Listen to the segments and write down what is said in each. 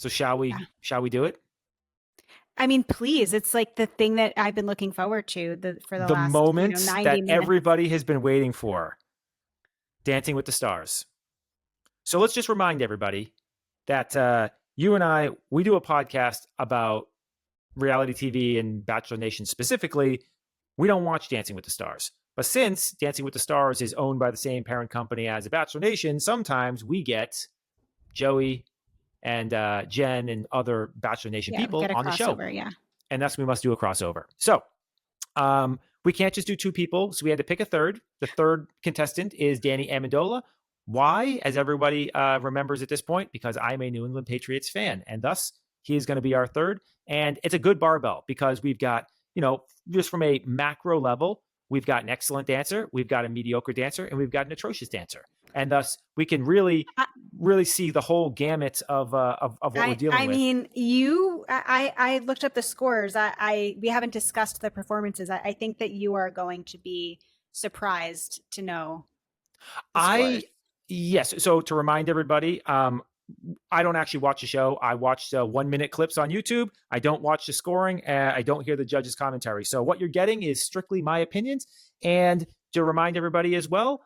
So shall we? Yeah. Shall we do it? I mean, please. It's like the thing that I've been looking forward to for the The last, moment 90 that minutes. everybody has been waiting for, Dancing with the Stars. So let's just remind everybody that you and I, we do a podcast about reality TV and Bachelor Nation specifically. We don't watch Dancing with the Stars. But since Dancing with the Stars is owned by the same parent company as the Bachelor Nation, sometimes we get Joey and Jenn and other Bachelor Nation Yeah, people get a on the show. crossover. Yeah. And that's when we must do a crossover. So we can't just do two people. So we had to pick a third. The third contestant is Danny Amendola. Why? As everybody remembers at this point, because I'm a New England Patriots fan. And thus, he is going to be our third. And it's a good barbell because we've got, just from a macro level, we've got an excellent dancer, we've got a mediocre dancer, and we've got an atrocious dancer. And thus, we can really, really see the whole gamut of what we're dealing I with. mean, I looked up the scores. We haven't discussed the performances. I think that you are going to be surprised to know the scores. Yes. So to remind everybody, I don't actually watch the show. I watch 1 minute clips on YouTube. I don't watch the scoring. I don't hear the judges' commentary. So what you're getting is strictly my opinions. And to remind everybody as well,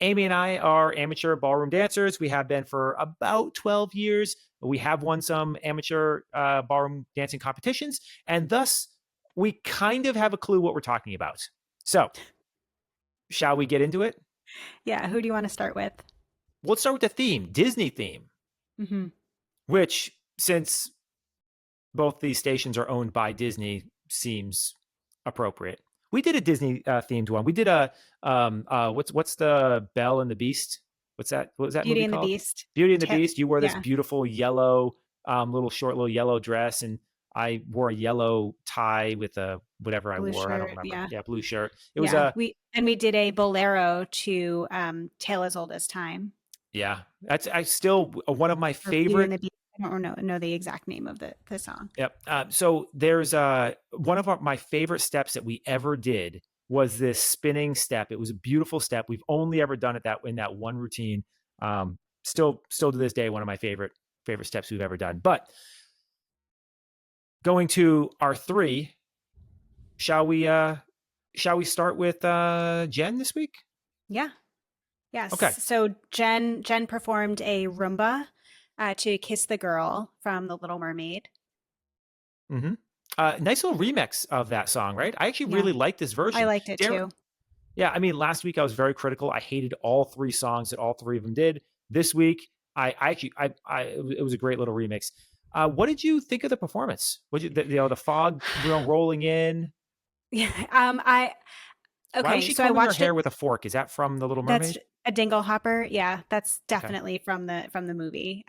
Amy and I are amateur ballroom dancers. We have been for about 12 years. We have won some amateur ballroom dancing competitions. And thus, we kind of have a clue what we're talking about. So shall we get into it? Yeah. Who do you want to start with? Let's start with the theme, Disney theme, which, since both these stations are owned by Disney, seems appropriate. We did a Disney themed one. We did a what's the Belle and the Beast? What's that? What was that Beauty movie and the called? Beast. Beauty and the Beast. You wore this Yeah. beautiful yellow, little yellow dress, and I wore a yellow tie with a whatever Blue I wore. I don't shirt. remember. Yeah. Yeah, blue shirt. It was Yeah. We did a bolero to Tale as Old as Time. yeah. That's still one of my Or Beauty and favorite. the Beast. I don't know the exact name of the song. Yep. So there's one of my favorite steps that we ever did was this spinning step. It was a beautiful step. We've only ever done it in that one routine. Still to this day, one of my favorite steps we've ever done. But going to our three, shall we start with Jenn this week? Yeah. Yes. Okay. So Jenn performed a rumba to Kiss the Girl from The Little Mermaid. Mm-hmm. Nice little remix of that song, right? I actually Yeah. really like this version. I liked it too. Yeah, I mean, last week I was very critical. I hated all three songs that all three of them did. This week, it was a great little remix. What did you think of the performance? The fog, rolling in? Yeah. Why was Okay. she So I combing her watched hair it. with a fork? Is that from The Little That's Mermaid? a dingle hopper. Yeah, that's Okay. definitely from the movie.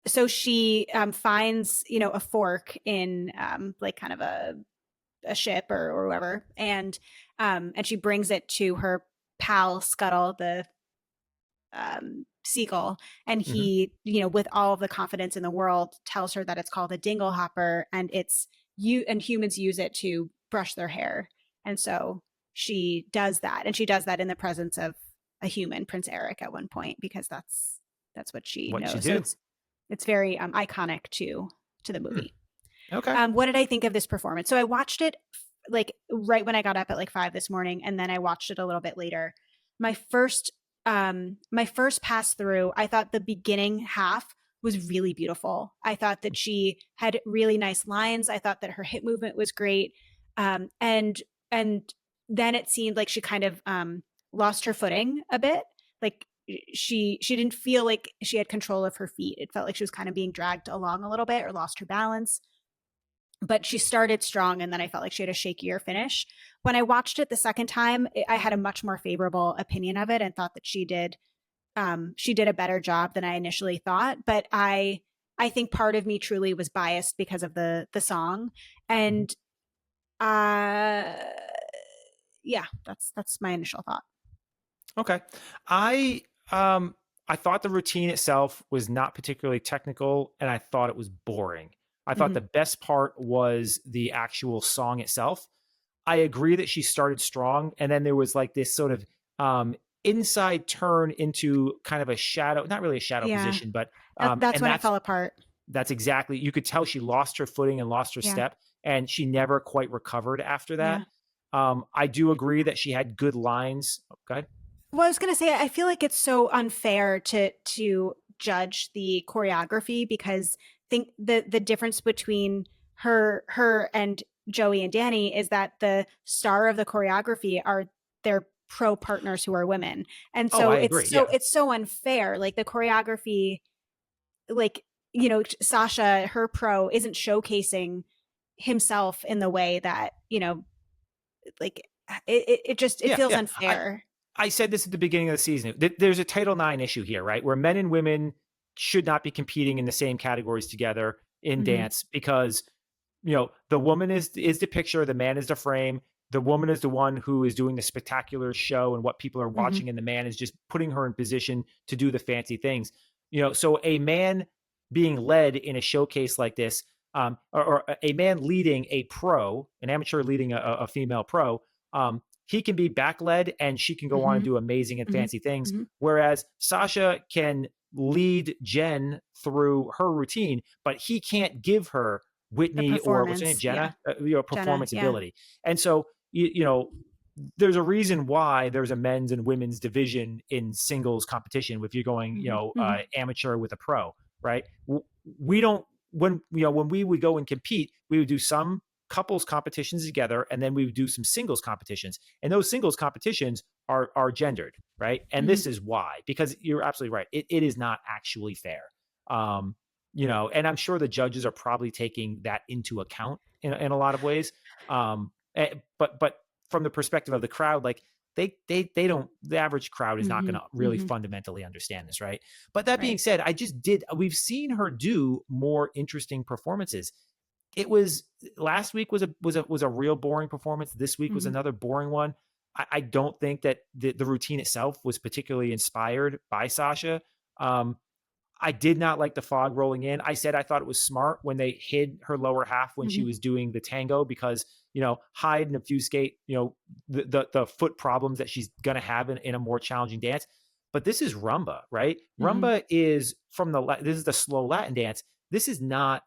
So she finds, a fork in like kind of a ship or whatever, and she brings it to her pal Scuttle, the seagull, and Mm-hmm. he, with all of the confidence in the world, tells her that it's called a dingle hopper, and humans use it to brush their hair, and so she does that, and she does that in the presence of a human, Prince Eric, at one point, because that's what she What knows. she do? So it's very iconic to the movie. Okay. What did I think of this performance? So I watched it like right when I got up at like 5 this morning, and then I watched it a little bit later. My first pass through, I thought the beginning half was really beautiful. I thought that she had really nice lines. I thought that her hip movement was great. And then it seemed like she kind of lost her footing a bit. Like she didn't feel like she had control of her feet. It felt like she was kind of being dragged along a little bit or lost her balance. But she started strong, and then I felt like she had a shakier finish. When I watched it the second time, I had a much more favorable opinion of it and thought that she did a better job than I initially thought. But I think part of me truly was biased because of the song. And Uh, yeah, that's my initial thought. Okay. I um I thought the routine itself was not particularly technical and I thought it was boring. I thought Mm-hmm. the best part was the actual song itself. I agree that she started strong and then there was like this sort of um inside turn into kind of a shadow, not really a shadow Yeah, position, but that's and when it fell apart. that's exactly, you could tell she lost her footing and lost her Yeah, step and she never quite recovered after that. yeah. I do agree that she had good lines. Oh, go ahead. Well, I was gonna say, I feel like it's so unfair to judge the choreography because think the difference between her and Joey and Danny is that the star of the choreography are their pro partners who are women, and Oh, so I agree. Yeah. it's so unfair. Like the choreography, like Sasha, her pro, isn't showcasing himself in the way that like it Yeah, feels yeah. unfair. I said this at the beginning of the season. There's a Title IX issue here, right? Where men and women should not be competing in the same categories together in Hmm. dance because the woman is the picture, the man is the frame. The woman is the one who is doing the spectacular show and what people are Hmm. watching, and the man is just putting her in position to do the fancy things. So a man being led in a showcase like this, or a man leading a pro, an amateur leading a female pro, he can be back led and she can go on and Hmm. do amazing and Hmm. fancy things. Hmm. Whereas Sasha can lead Jenn through her routine, but he can't give her The Whitney or what's her name, performance, yeah. Jenna, Jenna, performance yeah. ability. And so, there's a reason why there's a men's and women's division in singles competition. If you're going, Hmm. Hmm. amateur with a pro, right? We don't, when we would go and compete, we would do some couples competitions together and then we would do some singles competitions. And those singles competitions are gendered, right? And Hmm. this is why, because you're absolutely right. It is not actually fair. Um, and I'm sure the judges are probably taking that into account in a lot of ways. But from the perspective of the crowd, like they don't, the average crowd is not going Hmm. to really Hmm. fundamentally understand this, right? But that being Right. said, we've seen her do more interesting performances. It was last week was a real boring performance. This week was Hmm. another boring one. I don't think that the routine itself was particularly inspired by Sasha. Um, I did not like the fog rolling in. I said I thought it was smart when they hid her lower half when she Hmm. was doing the tango because hide and obfuscate the foot problems that she's gonna have in a more challenging dance. But this is rumba, right? Hmm. Rumba is this is the slow Latin dance. This is not,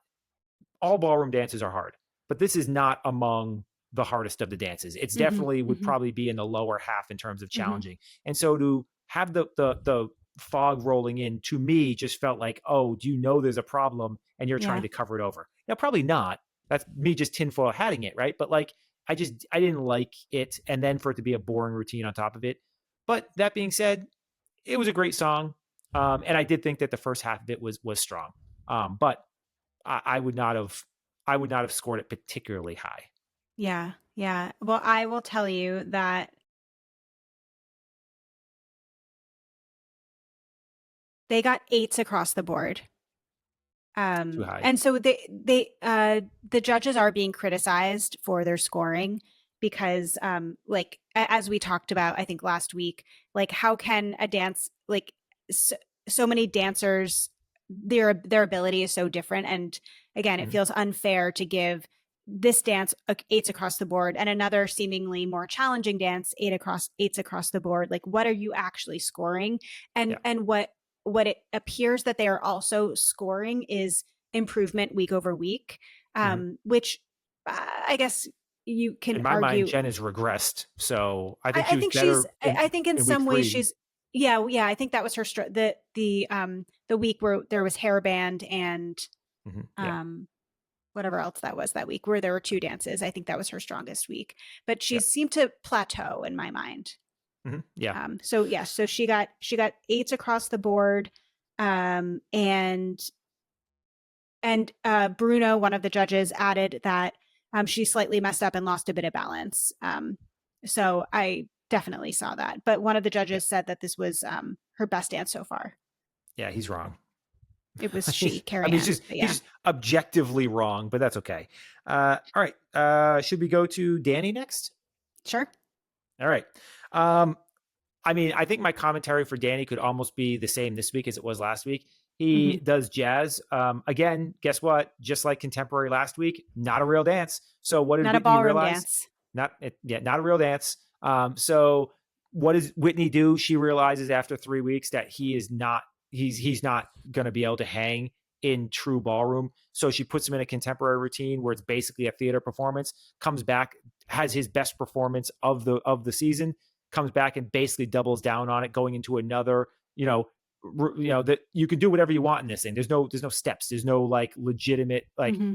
all ballroom dances are hard, but this is not among the hardest of the dances. It's Hmm. definitely would Hmm. probably be in the lower half in terms of Hmm. challenging. And so to have the fog rolling in to me just felt like, oh, do you know there's a problem and you're trying Yeah. to cover it over? Now, probably not. That's me just tinfoil hatting it, right? But like, I didn't like it, and then for it to be a boring routine on top of it. But that being said, it was a great song, and I did think that the first half of it was strong. But I would not have, scored it particularly high. Yeah. Yeah. Well, I will tell you that they got eights across the board. Too high. And so the judges are being criticized for their scoring because like as we talked about I think last week, like how can a dance, like so, so many dancers, their ability is so different, and again it Mhm. feels unfair to give this dance eights across the board and another seemingly more challenging dance eights across the board. Like what are you actually scoring? Yeah. And what it appears that they are also scoring is improvement week over week, Mhm. which I guess you can In my mind, argue. Jen has regressed. So I think she I was think she's. better in I think in week some ways 3. she's. Yeah, yeah. I think that was her. The week where there was hairband and Yeah. um whatever else that was that week where there were two dances. I think that was her strongest week, but she Yeah. seemed to plateau in my mind. Yeah. So yeah, so she got eights across the board, and Bruno, one of the judges, added that she slightly messed up and lost a bit of balance. So I definitely saw that. But one of the Yeah. judges said that this was her best dance so far. Yeah. He's wrong. It was she, I Carrie mean, Ann. But he's yeah, just objectively wrong, but that's okay. All right. Should we go to Danny next? sure. All right. I mean, I think my commentary for Danny could almost be the same this week as it was last week. Hmm. He does jazz. Again, guess what? Just like contemporary last week, not a real dance. So what did Not a Whitney ballroom realize? dance. Not a real dance. So what does Whitney do? She realizes after 3 weeks that he's not going to be able to hang in true ballroom. So she puts him in a contemporary routine where it's basically a theater performance. Comes back, has his best performance of the season. Comes back and basically doubles down on it, going into another. That you can do whatever you want in this thing. There's no steps. There's no like legitimate Hmm.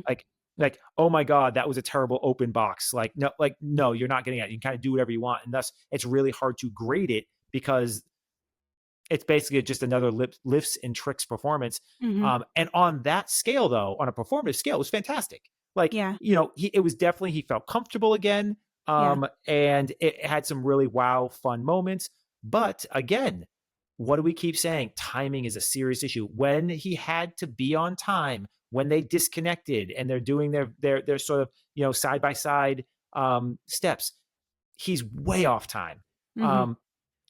oh my god, that was a terrible open box. No, you're not getting it. You can kind of do whatever you want, and thus it's really hard to grade it because it's basically just another lifts and tricks performance. Hmm. And on that scale, though, on a performative scale, it was fantastic. Yeah. It was definitely, he felt comfortable again. Yeah. And it had some really wow, fun moments. But again, what do we keep saying? Timing is a serious issue. When he had to be on time, when they disconnected and they're doing their sort of, side by side steps, he's way off time. Hmm. Um,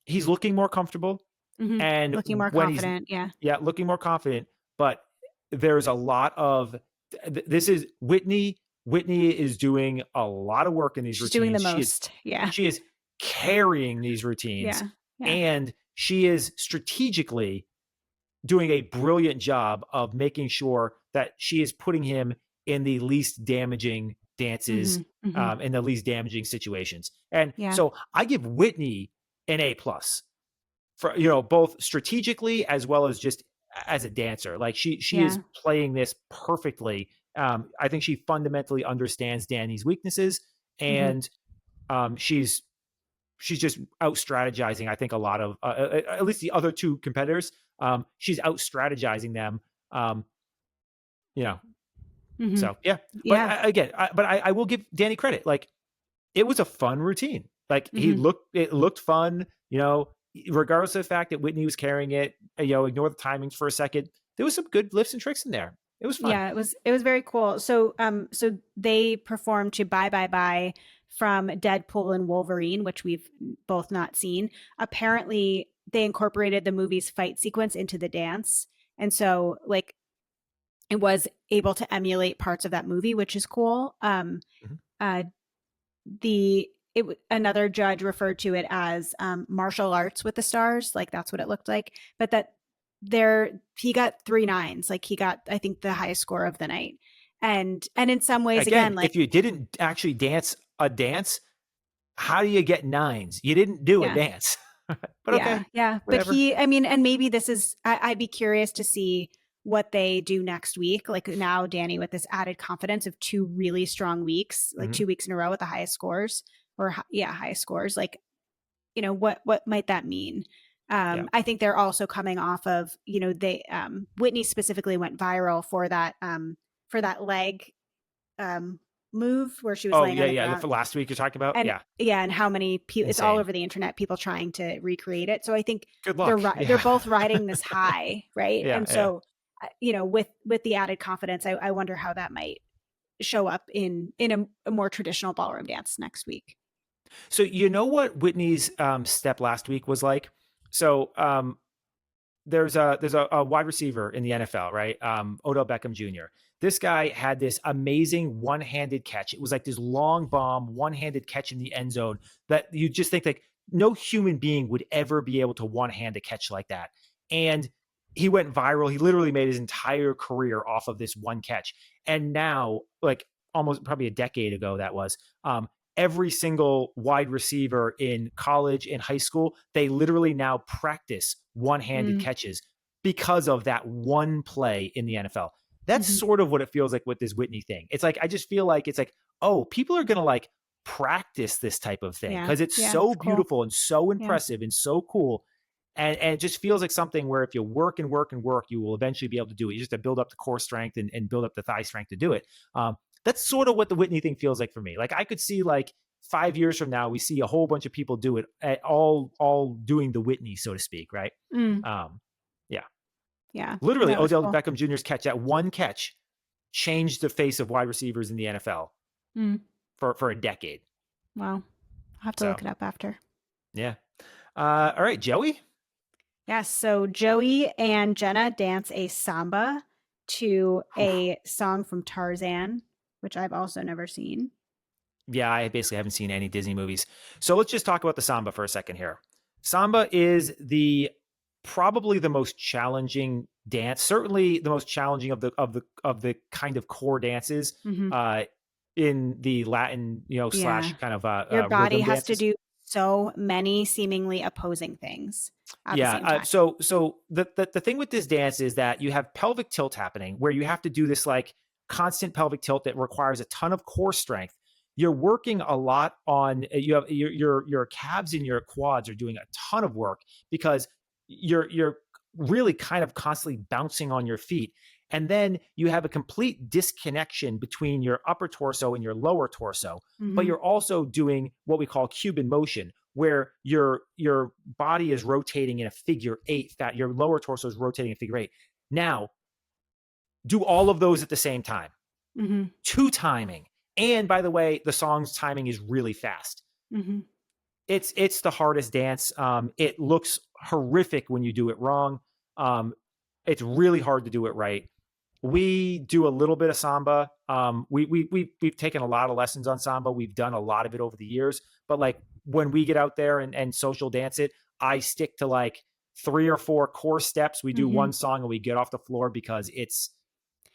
he's looking more comfortable. Hmm. And Looking more when he's, confident. Yeah. yeah, looking more confident, but there's a lot of this is Whitney. Whitney is doing a lot of work in these She's doing the routines. She is most. Yeah. she is carrying these routines, Yeah. Yeah. and she is strategically doing a brilliant job of making sure that she is putting him in the least damaging dances, Hmm. Hmm. in the least damaging situations. And Yeah. so I give Whitney an A+ for both strategically as well as just as a dancer. Like she is Yeah. playing this perfectly. I think she fundamentally understands Danny's weaknesses, Hmm. and she's just out strategizing. I think a lot of at least the other two competitors. She's out strategizing them. Um, you know, Hmm. so yeah. But Yeah. again, I will give Danny credit. Like it was a fun routine. Like Hmm. it looked fun, regardless of the fact that Whitney was carrying it, ignore the timings for a second. There was some good lifts and tricks in there. It was fun. Yeah, it was very cool. So they performed to Bye Bye Bye from Deadpool and Wolverine, which we've both not seen. Apparently, they incorporated the movie's fight sequence into the dance. And so like it was able to emulate parts of that movie, which is cool. Mhm. Uh another judge referred to it as martial arts with the stars, like that's what it looked like. But that there he got 3 9s, like he got, I think, the highest score of the night. And in some ways, Again, again, like if you didn't actually dance a dance, how do you get 9s? You didn't do a yeah. dance. But okay, Yeah. But whatever. I mean, and maybe this is, I'd be curious to see what they do next week. Like now, Danny, with this added confidence of 2 really strong weeks, like Mhm. 2 weeks in a row with the highest scores, or highest scores, like, what might that mean? Yeah. I think they're also coming off of, they, Whitney specifically went viral for that leg, um, move where she was Oh laying yeah, on the yeah. ground. For last week you're talking about, And yeah, yeah, and how many people, it's all insane. over the internet, people trying to recreate it. So I think Good luck. they're Yeah, both riding this high, right? yeah, And yeah. so, with the added confidence, I wonder how that might show up in a more traditional ballroom dance next week. So you know what Whitney's step last week was like? So there's a wide receiver in the NFL, right? Odell Beckham Jr. This guy had this amazing one-handed catch. It was like this long bomb, one-handed catch in the end zone that you just think like no human being would ever be able to one-hand a catch like that. And he went viral. He literally made his entire career off of this one catch. And now, like almost probably a decade ago, that was every single wide receiver in college and high school, they literally now practice one-handed Mm, catches because of that one play in the NFL. That's hmm. sort of what it feels like with this Whitney thing. It's like I just feel like it's like, oh, people are gonna like practice this type of thing Yeah, because it's yeah, so it's cool. beautiful and so Yeah. impressive and so cool. And it just feels like something where if you work and work and work, you will eventually be able to do it. You just have to build up the core strength and build up the thigh strength to do it. That's sort of what the Whitney thing feels like for me. Like I could see like 5 years from now, we see a whole bunch of people do it, all doing the Whitney, so to speak, right? Mm. Um, yeah. Yeah, Literally, that was Odell cool. Beckham Jr.'s catch, that one catch, changed the face of wide receivers in the NFL Mm, for a decade. wow. I'll have to So look it up after. yeah. All right, Joey. Yes, so Joey and Jenna dance a samba to Whew. a song from Tarzan, which I've also never seen. Yeah, I basically haven't seen any Disney movies. So let's just talk about the samba for a second here. Samba is the probably the most challenging dance, certainly the most challenging of the kind of core dances Hmm. uh, in the Latin, Yeah. slash kind of Your body rhythm has to dances. do so many seemingly opposing things at the Yeah. same time. So the thing with this dance is that you have pelvic tilt happening, where you have to do this like constant pelvic tilt that requires a ton of core strength. You're working a lot on you have your calves and your quads are doing a ton of work because you're really kind of constantly bouncing on your feet. And then you have a complete disconnection between your upper torso and your lower torso, but Hmm. you're also doing what we call Cuban motion, where your body is rotating in a figure eight, that your lower torso is rotating in figure eight. Now, do all of those at the same time. Hmm. Two timing. And by the way, the song's timing is really fast. Hmm. It's the hardest dance. It looks horrific when you do it wrong. Um, it's really hard to do it right. We do a little bit of samba. We've taken a lot of lessons on samba. We've done a lot of it over the years. But like when we get out there and social dance it, I stick to like 3 or 4 core steps. We do Hmm. one song and we get off the floor because it's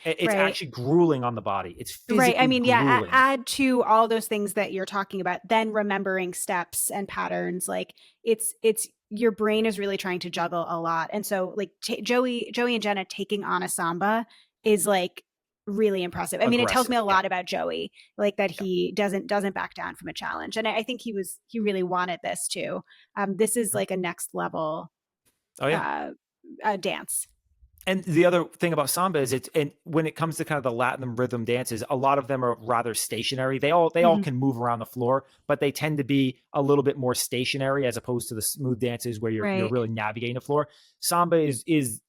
Right. actually grueling on the body. It's Right. I physically mean, yeah, grueling. add to all those things that you're talking about, then remembering steps and patterns. Like it's your brain is really trying to juggle a lot. And so like Joey and Jenna taking on a samba is like really impressive. I mean, it tells me Aggressive. a Yeah. lot about Joey, like that Yeah. he doesn't back down from a challenge. And I think he really wanted this too. This is like a next level Oh yeah. uh, dance. And the other thing about samba is and when it comes to kind of the Latin rhythm dances, a lot of them are rather stationary. They all Hmm. can move around the floor, but they tend to be a little bit more stationary as opposed to the smooth dances where you're Right. really navigating the floor. Samba is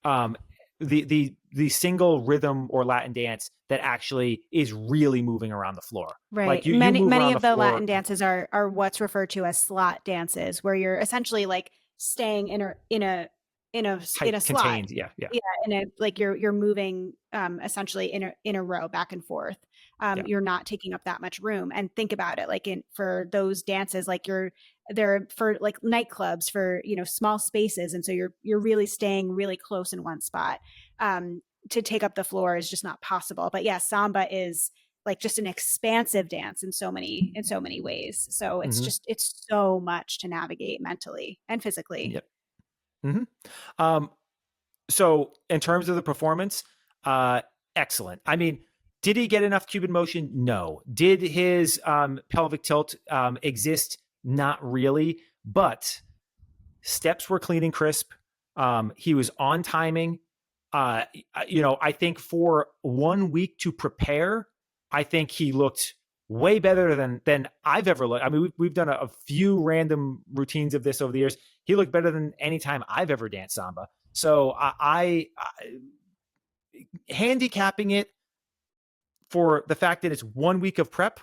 um the single rhythm or Latin dance that actually is really moving around the floor. Like Right. you Many move many around the of the Latin floor dances are what's referred to as slot dances, where you're essentially like staying in a tight, slot. contained. Yeah, yeah, Yeah, in a like you're moving essentially in a row back and forth. yeah. You're not taking up that much room. And think about it, like in for those dances, like they're for like nightclubs for small spaces, and so you're really staying really close in one spot. To take up the floor is just not possible. But yeah, samba is like just an expansive dance in so many ways. So Hmm. it's so much to navigate mentally and physically. Yep. Hmm. Um, so in terms of the performance, uh, excellent. I mean, did he get enough Cuban motion? No. Did his pelvic tilt exist? Not really. But steps were clean and crisp. He was on timing. I think for 1 week to prepare, I think he looked way better than I've ever looked. I mean, we've done a few random routines of this over the years. He looked better than any time I've ever danced samba. So handicapping it for the fact that it's 1 week of prep,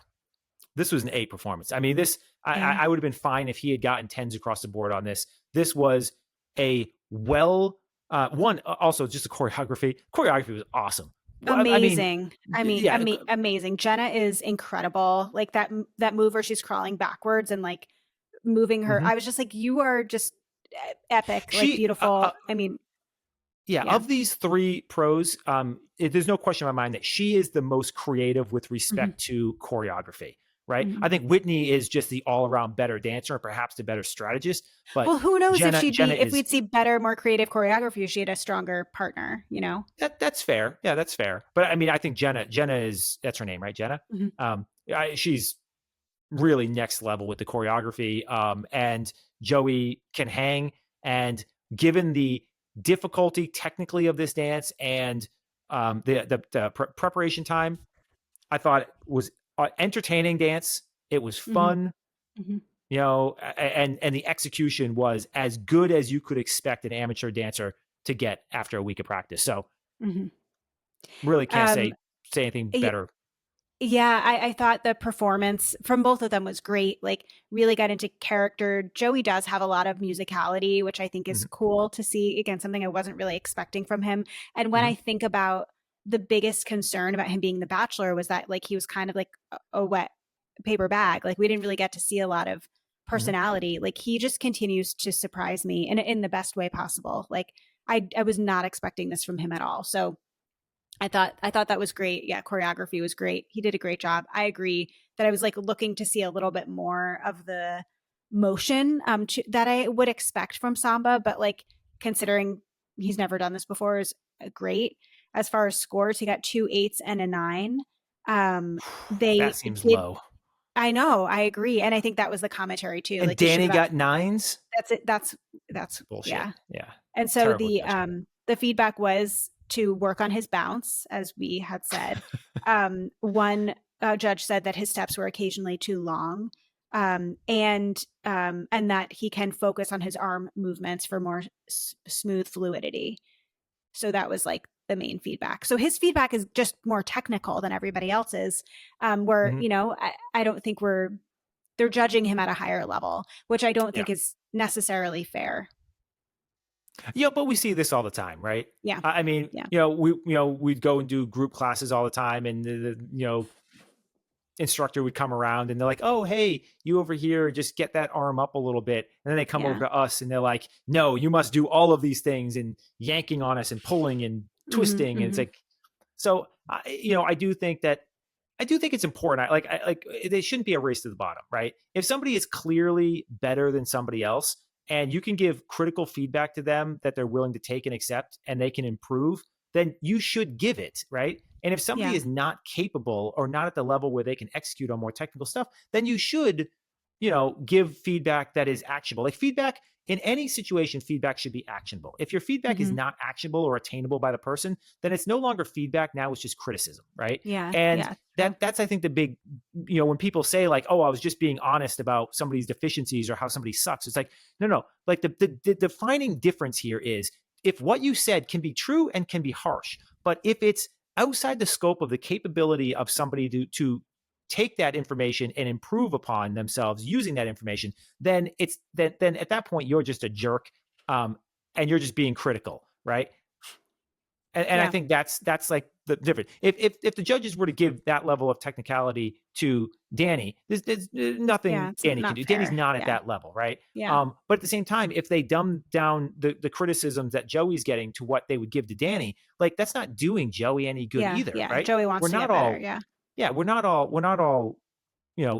this was an A performance. I mean, this Yeah. I would have been fine if he had gotten tens across the board on this. This was a well one also just the choreography. Choreography was awesome. Well, I mean, Amazing. I mean, yeah, amazing. Jenna is incredible. Like that move where she's crawling backwards and like moving her. mhm. I was just like, you are just epic, like She beautiful. I mean, yeah, yeah. of these three pros, there's no question in my mind that she is the most creative with Hmm. respect to choreography, right? Hmm. I think Whitney is just the all around better dancer and perhaps the better strategist, but Well, who knows Jenna if is we'd see better, more creative choreography if she had a stronger partner, you know? that's fair. Yeah, that's fair. But I mean, I think Jenna is that's her name, right? Jenna. Hmm. She's really next level with the choreography. And Joey can hang. And given the difficulty technically of this dance and the preparation time, I thought it was entertaining dance. It was Hmm. fun, Hmm. and the execution was as good as you could expect an amateur dancer to get after a week of practice. So Mhm. really can't Um, say anything y better. yeah, I thought the performance from both of them was great, like, really got into character. Joey does have a lot of musicality, which I think is Hmm. cool to see. Again, something I wasn't really expecting from him. And when Hmm. I think about the biggest concern about him being the Bachelor was that, like, he was kind of like a wet paper bag. Like, we didn't really get to see a lot of Hmm. personality. Like, he just continues to surprise me in the best way possible. Like, I was not expecting this from him at all. So I thought that was great. Yeah, choreography was great. He did a great job. I agree that I was like looking to see a little bit more of the motion that I would expect from Samba, but like considering he's never done this before is great. As far as scores, he got 2 8s and a 9. That They seems did. low. I know. I agree, and I think that was the commentary too. And Like you should Danny have got asked. 9s. That's it. That's Bullshit. yeah. Yeah. And so Terrible judging. the feedback was to work on his bounce, as we had said. One judge said that his steps were occasionally too long, and that he can focus on his arm movements for more smooth fluidity. So that was like the main feedback. So his feedback is just more technical than everybody else's. Where Hmm. I don't think they're judging him at a higher level, which I don't Yeah. think is necessarily fair. Yeah, but we see this all the time, right? Yeah, I mean, yeah. we'd go and do group classes all the time, and the instructor would come around and they're like, "Oh, hey, you over here, just get that arm up a little bit." And then they come Yeah. over to us and they're like, "No, you must do all of these things," and yanking on us and pulling and Mhm, twisting. And it's mhm. like, so I do think that I do think it's important. Like they shouldn't be a race to the bottom, right? If somebody is clearly better than somebody else, and you can give critical feedback to them that they're willing to take and accept, and they can improve, then you should give it, right? And if somebody Yeah, is not capable or not at the level where they can execute on more technical stuff, then you should, give feedback that is actionable. Like feedback in any situation, feedback should be actionable. If your feedback is mhm. not actionable or attainable by the person, then it's no longer feedback. Now it's just criticism, right? Yeah, And yeah, true. that's I think the big, when people say like, "Oh, I was just being honest about somebody's deficiencies or how somebody sucks," it's like, no. Like the defining difference here is if what you said can be true and can be harsh, but if it's outside the scope of the capability of somebody to take that information and improve upon themselves using that information, then then at that point you're just a jerk, um, and you're just being critical, right? And I Yeah, think that's like the difference. If the judges were to give that level of technicality to Danny, there's yeah, nothing it's Danny can not do. Danny's fair. not at Yeah, that level, right? yeah, But at the same time, if they dumb down the criticisms that Joey's getting to what they would give to Danny, like that's not doing Joey any good yeah, either, yeah. right? Joey We're wants to not get better. all, Yeah. yeah, we're not all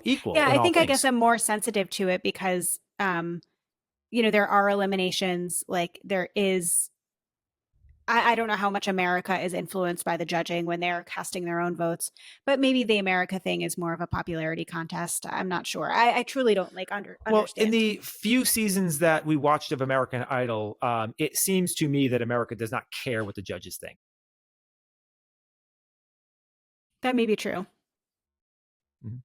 equal Yeah, in I all think I guess things. I'm more sensitive to it because there are eliminations. Like there is I don't know how much America is influenced by the judging when they're casting their own votes, but maybe the America thing is more of a popularity contest. I'm not sure. I truly don't like Well, in understand. the few seasons that we watched of American Idol, it seems to me that America does not care what the judges think. That may be true. Mhm.